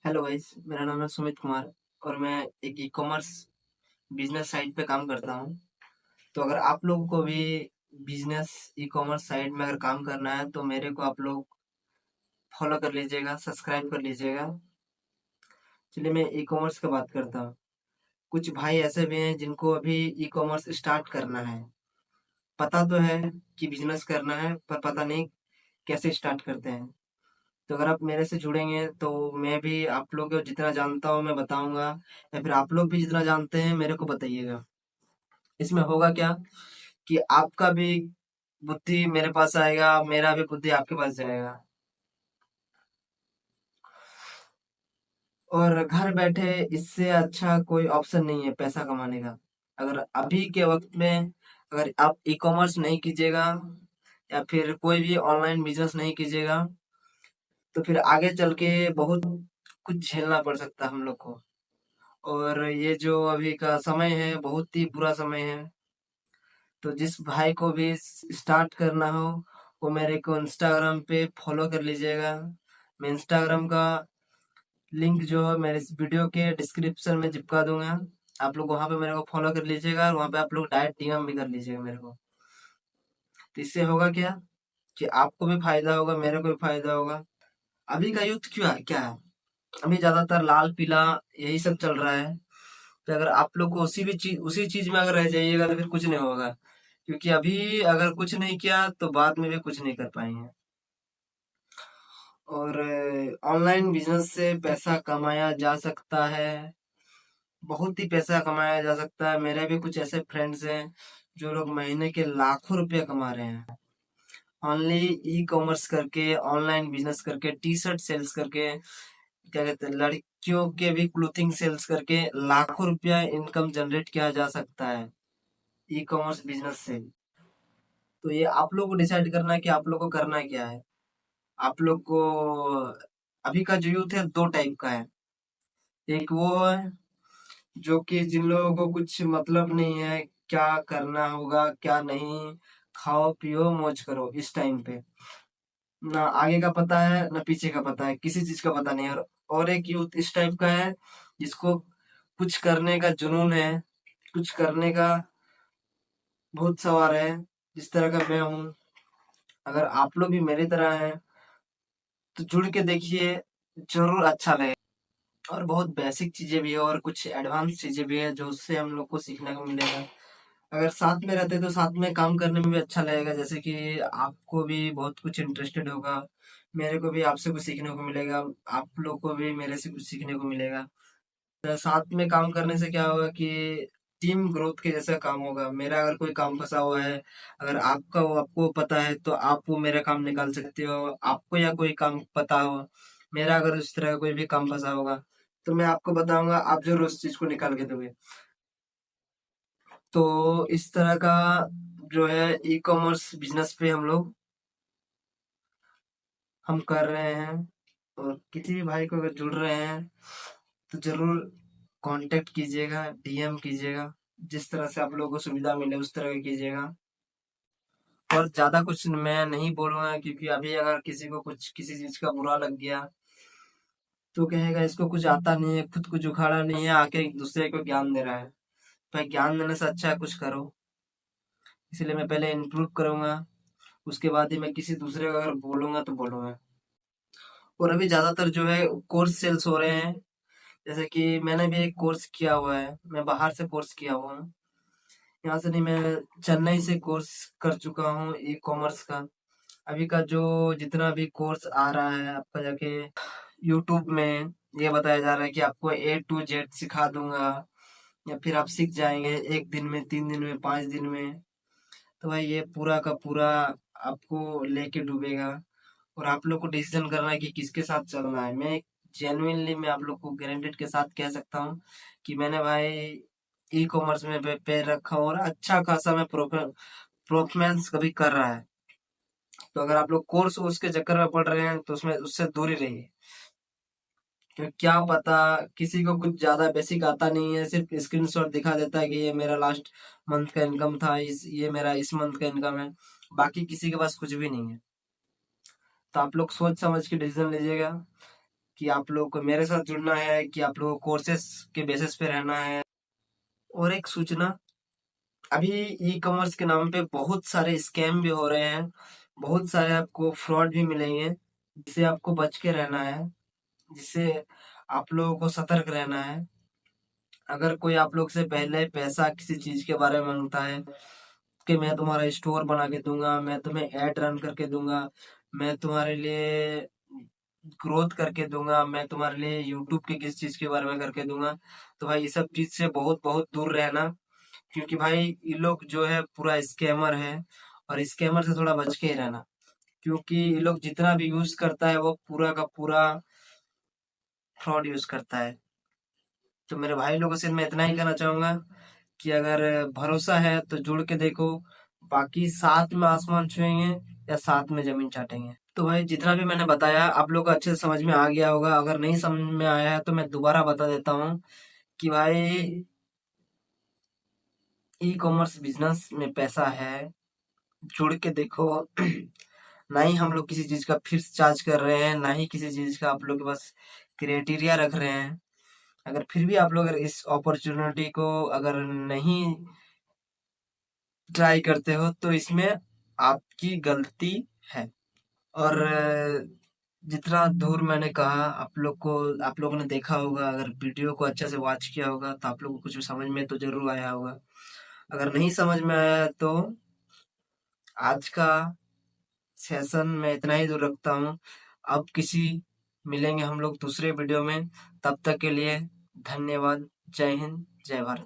Hello guys, मेरा नाम है सुमित कुमार और मैं एक ई कॉमर्स बिजनेस साइट पे काम करता हूँ। तो अगर आप लोगों को भी बिजनेस ई कॉमर्स साइट में अगर काम करना है तो मेरे को आप लोग फॉलो कर लीजिएगा, सब्सक्राइब कर लीजिएगा। चलिए मैं ई कॉमर्स की बात करता हूँ। कुछ भाई ऐसे भी हैं जिनको अभी ई कॉमर्स स्टार्ट करना है। पता तो है कि बिजनेस करना है पर पता नहीं कैसे स्टार्ट करते हैं। तो अगर आप मेरे से जुड़ेंगे तो मैं भी आप लोग को जितना जानता हूँ मैं बताऊंगा, या फिर आप लोग भी जितना जानते हैं मेरे को बताइएगा। इसमें होगा क्या कि आपका भी बुद्धि मेरे पास आएगा, मेरा भी बुद्धि आपके पास जाएगा और घर बैठे इससे अच्छा कोई ऑप्शन नहीं है पैसा कमाने का। अगर अभी के वक्त में अगर आप ई कॉमर्स नहीं कीजिएगा या फिर कोई भी ऑनलाइन बिजनेस नहीं कीजिएगा तो फिर आगे चल के बहुत कुछ झेलना पड़ सकता है हम लोग को। और ये जो अभी का समय है बहुत ही बुरा समय है। तो जिस भाई को भी स्टार्ट करना हो वो मेरे को इंस्टाग्राम पे फॉलो कर लीजिएगा। मैं इंस्टाग्राम का लिंक जो है मेरे इस वीडियो के डिस्क्रिप्शन में चिपका दूंगा। आप लोग वहां पे मेरे को फॉलो कर लीजिएगा और वहां पे आप लोग डायरेक्ट डीएम भी कर लीजिएगा मेरे को। तो इससे होगा क्या कि आपको भी फायदा होगा, मेरे को भी फायदा होगा। अभी का यूथ क्यों है क्या है, अभी ज्यादातर लाल पीला यही सब चल रहा है। तो अगर आप लोग को उसी चीज में अगर रह जाइएगा तो फिर कुछ नहीं होगा, क्योंकि अभी अगर कुछ नहीं किया तो बाद में भी कुछ नहीं कर पाएंगे। और ऑनलाइन बिजनेस से पैसा कमाया जा सकता है, बहुत ही पैसा कमाया जा सकता है। मेरे भी कुछ ऐसे फ्रेंड्स हैं जो लोग महीने के लाखों रुपए कमा रहे हैं ओनली ई कॉमर्स करके, ऑनलाइन बिजनेस करके, टी शर्ट सेल्स करके, क्या कहते हैं, लड़कियों के भी क्लोथिंग सेल्स करके लाखों रुपया इनकम जनरेट किया जा सकता है ई कॉमर्स बिजनेस से। तो ये आप लोग को डिसाइड करना है कि आप लोग को करना क्या है। आप लोग को अभी का जो यूथ है दो टाइप का है। एक वो है जो कि जिन लोगों को कुछ मतलब नहीं है क्या करना होगा क्या नहीं, खाओ पियो मौज करो इस टाइम पे। ना आगे का पता है ना पीछे का पता है, किसी चीज का पता नहीं है। और एक यूथ इस टाइप का है जिसको कुछ करने का जुनून है, कुछ करने का बहुत सवार है, जिस तरह का मैं हूँ। अगर आप लोग भी मेरी तरह हैं तो जुड़ के देखिए, जरूर अच्छा लगेगा। और बहुत बेसिक चीजें भी है और कुछ एडवांस चीजें भी है जो उससे हम लोग को सीखने को मिलेगा। अगर साथ में रहते तो साथ में काम करने में भी अच्छा लगेगा, जैसे कि आपको भी बहुत कुछ इंटरेस्टेड होगा, मेरे को भी आपसे कुछ सीखने को मिलेगा, आप लोग को भी मेरे से कुछ सीखने को मिलेगा। तो साथ में काम करने से क्या होगा कि टीम ग्रोथ के जैसा काम होगा। मेरा अगर कोई काम फंसा हुआ है, अगर आपका वो आपको पता है तो आप वो मेरा काम निकाल सकते हो। आपको या कोई काम पता हो, मेरा अगर उस तरह का कोई भी काम फंसा होगा तो मैं आपको बताऊंगा, आप जरूर उस चीज को निकाल के दोगे। तो इस तरह का जो है ई कॉमर्स बिजनेस पे हम कर रहे हैं। और किसी भी भाई को अगर जुड़ रहे हैं तो जरूर कांटेक्ट कीजिएगा, डीएम कीजिएगा। जिस तरह से आप लोगों को सुविधा मिले उस तरह की कीजिएगा। और ज्यादा कुछ मैं नहीं बोलूंगा, क्योंकि अभी अगर किसी को कुछ किसी चीज का बुरा लग गया तो कहेगा इसको कुछ आता नहीं है, खुद कुछ उखाड़ा नहीं है, आके एक दूसरे को ज्ञान दे रहा है। भाई ज्ञान देने से अच्छा है कुछ करो। इसलिए मैं पहले इम्प्रूव करूंगा, उसके बाद ही मैं किसी दूसरे को अगर बोलूंगा तो बोलूंगा। और अभी ज्यादातर जो है कोर्स सेल्स हो रहे हैं। जैसे कि मैंने भी एक कोर्स किया हुआ है, मैं बाहर से कोर्स किया हुआ हूँ, यहाँ से नहीं, मैं चेन्नई से कोर्स कर चुका हूँ ई कॉमर्स का। अभी का जो जितना भी कोर्स आ रहा है आपका जाके यूट्यूब में ये बताया जा रहा है कि आपको A to Z सिखा दूंगा, या फिर आप सीख जाएंगे एक दिन में, 3 दिन में, 5 दिन में। तो भाई ये पूरा का पूरा आपको लेके डूबेगा। और आप लोग को डिसीजन करना है कि किसके साथ चलना है। मैं आप लोग को गारंटेड के साथ कह सकता हूँ कि मैंने भाई ई कॉमर्स में पैर रखा हूँ और अच्छा खासा मैं परफॉर्मेंस कभी कर रहा है। तो अगर आप लोग कोर्स वोर्स के चक्कर में पड़ रहे हैं तो उसमें उससे दूर ही रहिए। क्योंकि क्या पता किसी को कुछ ज्यादा बेसिक आता नहीं है, सिर्फ स्क्रीनशॉट दिखा देता है कि ये मेरा लास्ट मंथ का इनकम था, ये मेरा इस मंथ का इनकम है, बाकी किसी के पास कुछ भी नहीं है। तो आप लोग सोच समझ के डिसीजन लीजिएगा कि आप लोग को मेरे साथ जुड़ना है, कि आप लोगों को कोर्सेस के बेसिस पे रहना है। और एक सूचना, अभी ई कॉमर्स के नाम पे बहुत सारे स्कैम भी हो रहे हैं, बहुत सारे आपको फ्रॉड भी मिलेंगे, जिससे आपको बच के रहना है, जिससे आप लोगों को सतर्क रहना है। अगर कोई आप लोग से पहले पैसा किसी चीज के बारे में मांगता है कि मैं तुम्हारा स्टोर बना के दूंगा, मैं तुम्हें ऐड रन करके दूंगा, मैं तुम्हारे लिए ग्रोथ करके दूंगा, मैं तुम्हारे लिए यूट्यूब के किस चीज के बारे में करके दूंगा, तो भाई ये सब चीज से बहुत बहुत दूर रहना। क्योंकि भाई ये लोग जो है पूरा स्कैमर है, और स्कैमर से थोड़ा बच के ही रहना। क्योंकि ये लोग जितना भी यूज करता है वो पूरा का पूरा फ्रॉड यूज करता है। तो मेरे भाई लोगों से मैं इतना ही कहना चाहूंगा कि अगर भरोसा है तो जुड़ के देखो, बाकी साथ में आसमान छुएंगे या साथ में जमीन चाटेंगे। तो भाई जितना भी मैंने बताया आप लोग को अच्छे से समझ में आ गया होगा, अगर नहीं समझ में आया है तो मैं दोबारा बता देता हूँ कि भाई ई कॉमर्स बिजनेस में पैसा है, जुड़ के देखो। ना ही हम लोग किसी चीज का फिक्स चार्ज कर रहे हैं, ना ही किसी चीज का आप लोग के पास क्राइटेरिया रख रहे हैं। अगर फिर भी आप लोग अगर इस अपॉर्चुनिटी को अगर नहीं ट्राई करते हो तो इसमें आपकी गलती है। और जितना दूर मैंने कहा आप लोग को, आप लोगों ने देखा होगा, अगर वीडियो को अच्छे से वॉच किया होगा तो आप लोगों को कुछ समझ में तो जरूर आया होगा। अगर नहीं समझ में आया तो आज का सेशन मैं इतना ही दूर रखता हूँ। अब किसी मिलेंगे हम लोग दूसरे वीडियो में, तब तक के लिए धन्यवाद। जय हिंद, जय भारत।